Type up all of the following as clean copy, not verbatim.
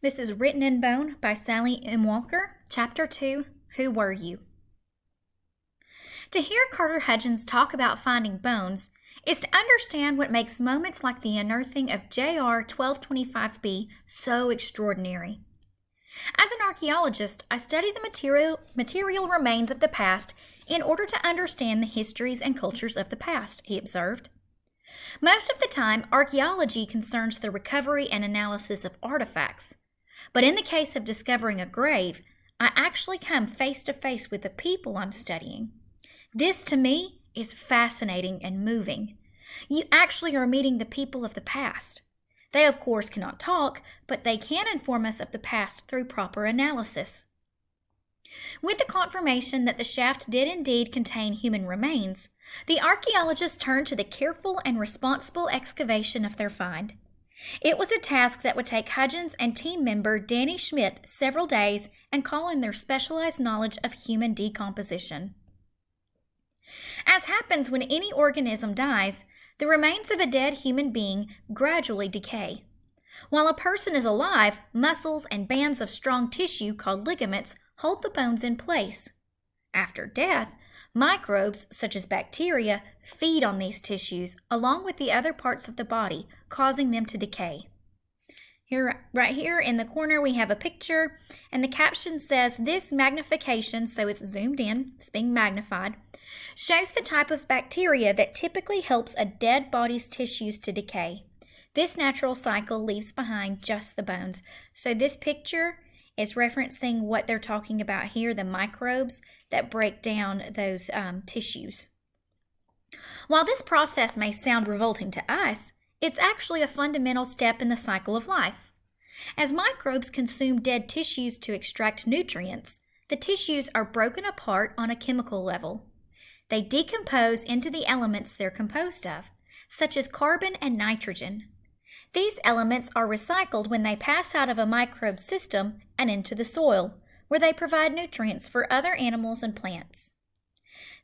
This is Written in Bone by Sally M. Walker, Chapter 2, Who Were You? To hear Carter Hudgens talk about finding bones is to understand what makes moments like the unearthing of JR 1225B so extraordinary. As an archaeologist, I study the material remains of the past in order to understand the histories and cultures of the past, he observed. Most of the time, archaeology concerns the recovery and analysis of artifacts. But in the case of discovering a grave, I actually come face to face with the people I'm studying. This, to me, is fascinating and moving. You actually are meeting the people of the past. They, of course, cannot talk, but they can inform us of the past through proper analysis. With the confirmation that the shaft did indeed contain human remains, the archaeologists turned to the careful and responsible excavation of their find. It was a task that would take Hudgens and team member Danny Schmidt several days and call in their specialized knowledge of human decomposition. As happens when any organism dies, the remains of a dead human being gradually decay. While a person is alive, muscles and bands of strong tissue called ligaments hold the bones in place. After death, microbes, such as bacteria, feed on these tissues along with the other parts of the body, causing them to decay. Right here in the corner, we have a picture, and the caption says, "This magnification," so it's zoomed in, it's being magnified, "shows the type of bacteria that typically helps a dead body's tissues to decay. This natural cycle leaves behind just the bones." So this picture is referencing what they're talking about here, the microbes that break down those tissues. While this process may sound revolting to us, it's actually a fundamental step in the cycle of life. As microbes consume dead tissues to extract nutrients, the tissues are broken apart on a chemical level. They decompose into the elements they're composed of, such as carbon and nitrogen. These elements are recycled when they pass out of a microbe system and into the soil, where they provide nutrients for other animals and plants.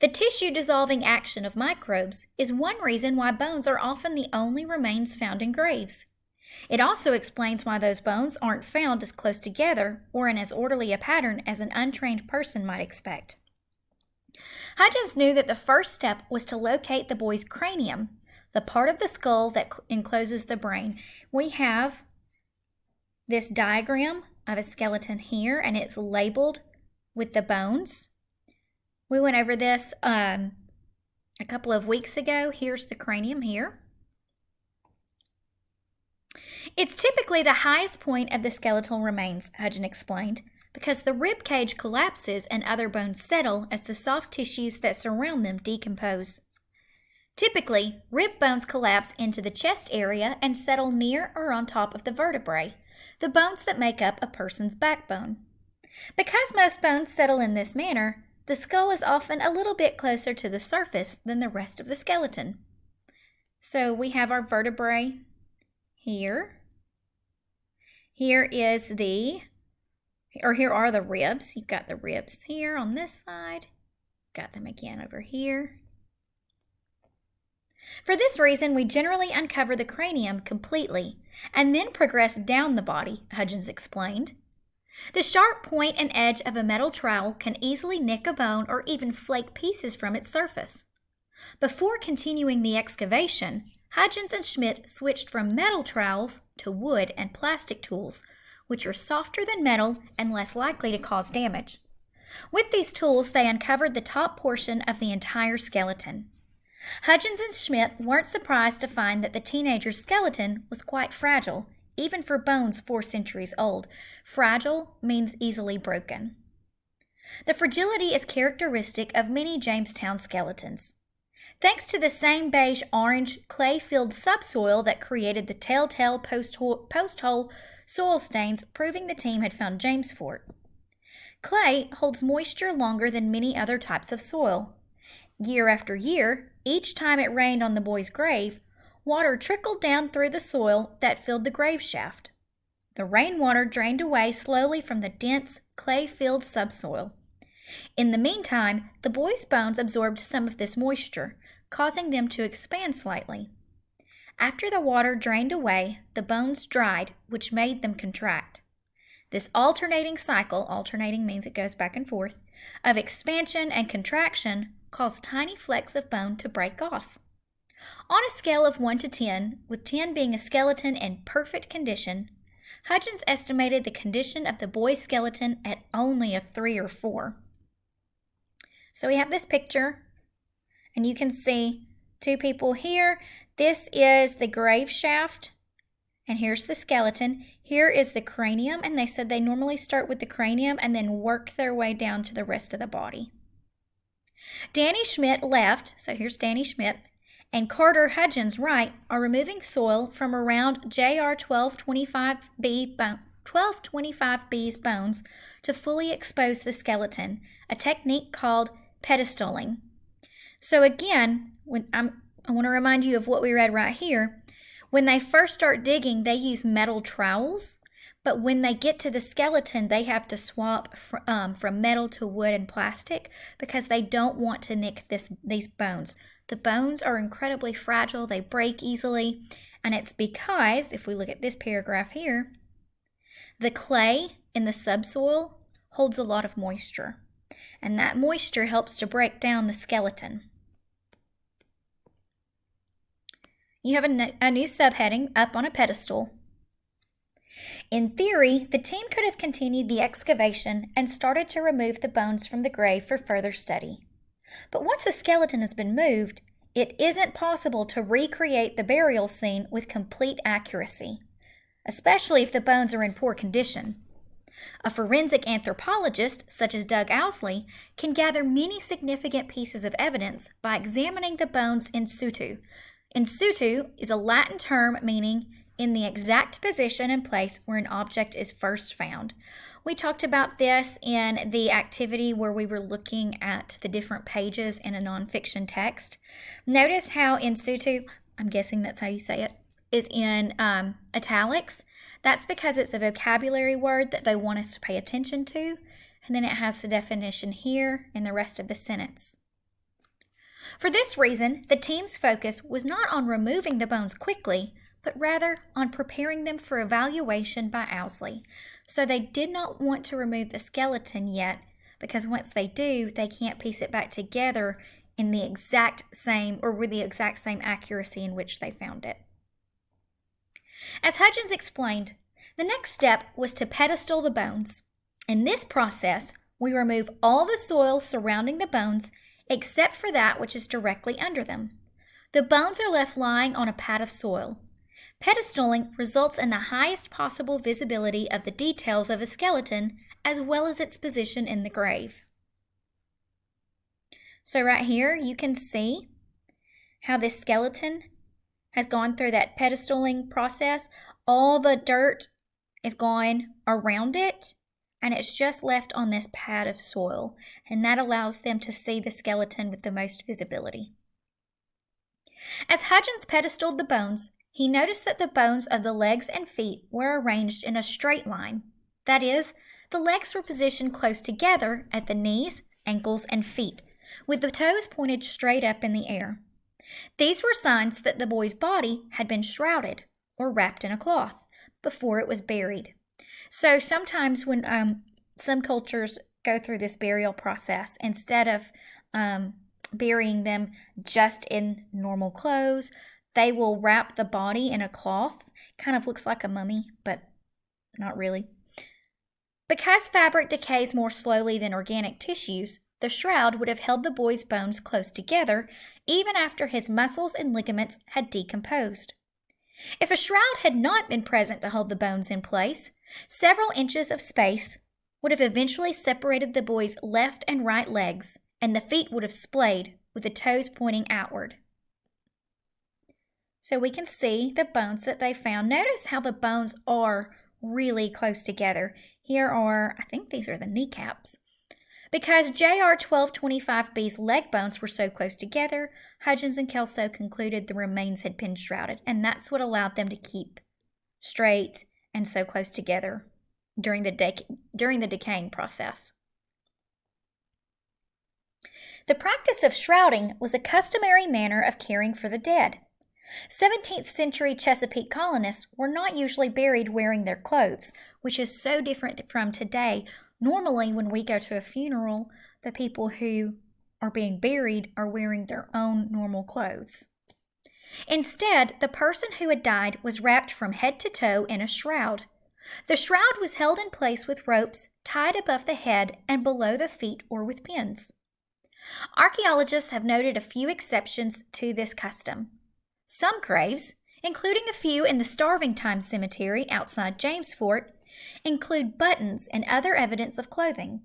The tissue-dissolving action of microbes is one reason why bones are often the only remains found in graves. It also explains why those bones aren't found as close together or in as orderly a pattern as an untrained person might expect. Hudgens knew that the first step was to locate the boy's cranium, the part of the skull that encloses the brain. We have this diagram of a skeleton here, and it's labeled with the bones. We went over this a couple of weeks ago. Here's the cranium here. It's typically the highest point of the skeletal remains, Hudgens explained, because the rib cage collapses and other bones settle as the soft tissues that surround them decompose. Typically, rib bones collapse into the chest area and settle near or on top of the vertebrae, the bones that make up a person's backbone. Because most bones settle in this manner, the skull is often a little bit closer to the surface than the rest of the skeleton. So we have our vertebrae here. Here are the ribs. You've got the ribs here on this side. Got them again over here. For this reason, we generally uncover the cranium completely and then progress down the body, Hudgens explained. The sharp point and edge of a metal trowel can easily nick a bone or even flake pieces from its surface. Before continuing the excavation, Hudgens and Schmidt switched from metal trowels to wood and plastic tools, which are softer than metal and less likely to cause damage. With these tools, they uncovered the top portion of the entire skeleton. Hudgens and Schmidt weren't surprised to find that the teenager's skeleton was quite fragile, even for bones 4 centuries old. Fragile means easily broken. The fragility is characteristic of many Jamestown skeletons. Thanks to the same beige-orange clay-filled subsoil that created the telltale post-hole soil stains proving the team had found James Fort. Clay holds moisture longer than many other types of soil. Year after year, each time it rained on the boy's grave, water trickled down through the soil that filled the grave shaft. The rainwater drained away slowly from the dense, clay-filled subsoil. In the meantime, the boy's bones absorbed some of this moisture, causing them to expand slightly. After the water drained away, the bones dried, which made them contract. This alternating cycle, alternating means it goes back and forth, of expansion and contraction caused tiny flecks of bone to break off. On a scale of 1 to 10, with 10 being a skeleton in perfect condition, Hudgens estimated the condition of the boy's skeleton at only a 3 or 4. So we have this picture, and you can see two people here. This is the grave shaft, and here's the skeleton. Here is the cranium, and they said they normally start with the cranium and then work their way down to the rest of the body. Danny Schmidt left, so here's Danny Schmidt, and Carter Hudgens right are removing soil from around JR 1225B's bones to fully expose the skeleton, a technique called pedestaling. So again, I want to remind you of what we read right here. When they first start digging, they use metal trowels, but when they get to the skeleton, they have to swap from metal to wood and plastic because they don't want to nick these bones. The bones are incredibly fragile, they break easily, and it's because, if we look at this paragraph here, the clay in the subsoil holds a lot of moisture, and that moisture helps to break down the skeleton. You have a new subheading up on a pedestal. In theory, the team could have continued the excavation and started to remove the bones from the grave for further study. But once the skeleton has been moved, it isn't possible to recreate the burial scene with complete accuracy, especially if the bones are in poor condition. A forensic anthropologist, such as Doug Owsley, can gather many significant pieces of evidence by examining the bones in situ. In situ is a Latin term meaning in the exact position and place where an object is first found. We talked about this in the activity where we were looking at the different pages in a nonfiction text. Notice how in situ, I'm guessing that's how you say it, is in italics. That's because it's a vocabulary word that they want us to pay attention to, and then it has the definition here in the rest of the sentence. For this reason, the team's focus was not on removing the bones quickly, but rather on preparing them for evaluation by Owsley. So they did not want to remove the skeleton yet, because once they do, they can't piece it back together in the exact same, or with the exact same accuracy in which they found it. As Hudgens explained, the next step was to pedestal the bones. In this process, we remove all the soil surrounding the bones except for that which is directly under them. The bones are left lying on a pad of soil. Pedestaling results in the highest possible visibility of the details of a skeleton as well as its position in the grave. So right here you can see how this skeleton has gone through that pedestaling process. All the dirt is gone around it, and it's just left on this pad of soil, and that allows them to see the skeleton with the most visibility. As Hudgens pedestaled the bones, he noticed that the bones of the legs and feet were arranged in a straight line. That is, the legs were positioned close together at the knees, ankles, and feet, with the toes pointed straight up in the air. These were signs that the boy's body had been shrouded or wrapped in a cloth before it was buried. So sometimes when some cultures go through this burial process, instead of burying them just in normal clothes, they will wrap the body in a cloth. Kind of looks like a mummy, but not really. Because fabric decays more slowly than organic tissues, the shroud would have held the boy's bones close together even after his muscles and ligaments had decomposed. If a shroud had not been present to hold the bones in place, several inches of space would have eventually separated the boy's left and right legs, and the feet would have splayed with the toes pointing outward. So we can see the bones that they found. Notice how the bones are really close together. Here are, I think these are the kneecaps. Because JR 1225B's leg bones were so close together, Hudgens and Kelso concluded the remains had been shrouded, and that's what allowed them to keep straight and so close together during the decaying process. The practice of shrouding was a customary manner of caring for the dead. 17th century Chesapeake colonists were not usually buried wearing their clothes, which is so different from today. Normally, when we go to a funeral, the people who are being buried are wearing their own normal clothes. Instead, the person who had died was wrapped from head to toe in a shroud. The shroud was held in place with ropes tied above the head and below the feet or with pins. Archaeologists have noted a few exceptions to this custom. Some graves, including a few in the Starving Time Cemetery outside Jamesport, include buttons and other evidence of clothing.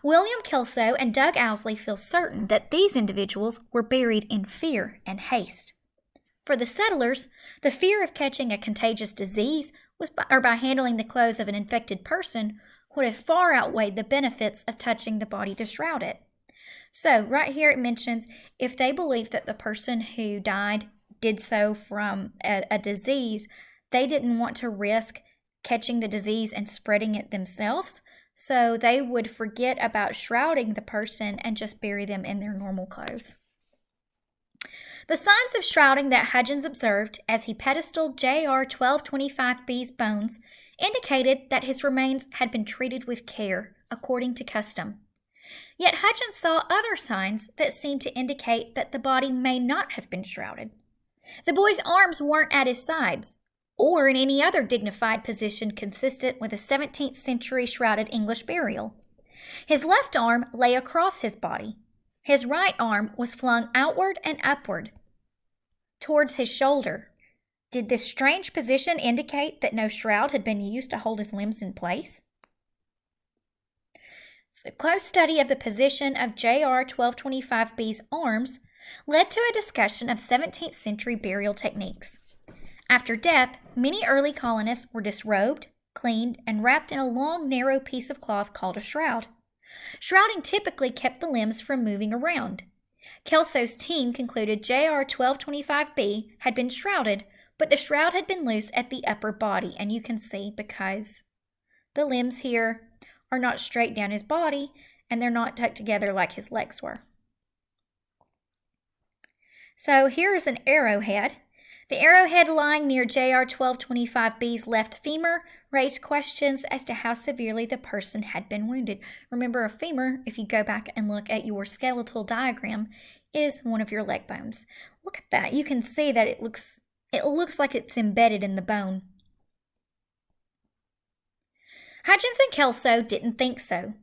William Kelso and Doug Owsley feel certain that these individuals were buried in fear and haste. For the settlers, the fear of catching a contagious disease by handling the clothes of an infected person would have far outweighed the benefits of touching the body to shroud it. So right here it mentions if they believed that the person who died did so from a disease, they didn't want to risk catching the disease and spreading it themselves, so they would forget about shrouding the person and just bury them in their normal clothes. The signs of shrouding that Hudgens observed as he pedestaled JR 1225B's bones indicated that his remains had been treated with care, according to custom. Yet Hudgens saw other signs that seemed to indicate that the body may not have been shrouded. The boy's arms weren't at his sides, or in any other dignified position consistent with a 17th century shrouded English burial. His left arm lay across his body. His right arm was flung outward and upward, towards his shoulder. Did this strange position indicate that no shroud had been used to hold his limbs in place? So close study of the position of JR 1225B's arms led to a discussion of 17th century burial techniques. After death, many early colonists were disrobed, cleaned, and wrapped in a long, narrow piece of cloth called a shroud. Shrouding typically kept the limbs from moving around. Kelso's team concluded JR 1225B had been shrouded, but the shroud had been loose at the upper body, and you can see because the limbs here are not straight down his body, and they're not tucked together like his legs were. So here's an arrowhead. The arrowhead lying near JR 1225B's left femur raised questions as to how severely the person had been wounded. Remember, a femur, if you go back and look at your skeletal diagram, is one of your leg bones. Look at that. You can see that it looks like it's embedded in the bone. Hudgens and Kelso didn't think so.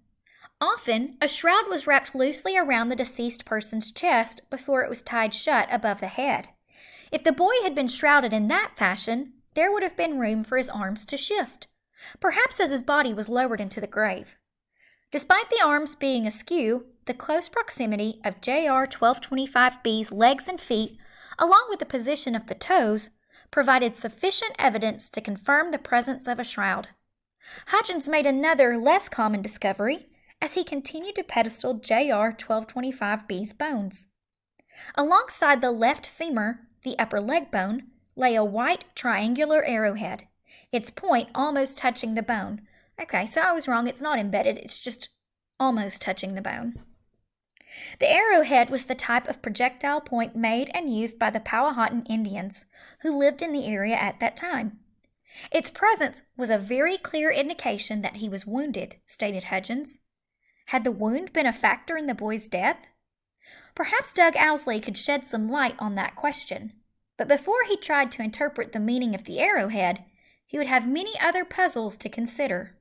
Often, a shroud was wrapped loosely around the deceased person's chest before it was tied shut above the head. If the boy had been shrouded in that fashion, there would have been room for his arms to shift, perhaps as his body was lowered into the grave. Despite the arms being askew, the close proximity of JR 1225B's legs and feet, along with the position of the toes, provided sufficient evidence to confirm the presence of a shroud. Hudgens made another, less common discovery as he continued to pedestal JR 1225B's bones. Alongside the left femur, the upper leg bone, lay a white triangular arrowhead, its point almost touching the bone. Okay, so I was wrong. It's not embedded. It's just almost touching the bone. The arrowhead was the type of projectile point made and used by the Powhatan Indians, who lived in the area at that time. Its presence was a very clear indication that he was wounded, stated Hudgens. Had the wound been a factor in the boy's death? Perhaps Doug Owsley could shed some light on that question, but before he tried to interpret the meaning of the arrowhead, he would have many other puzzles to consider.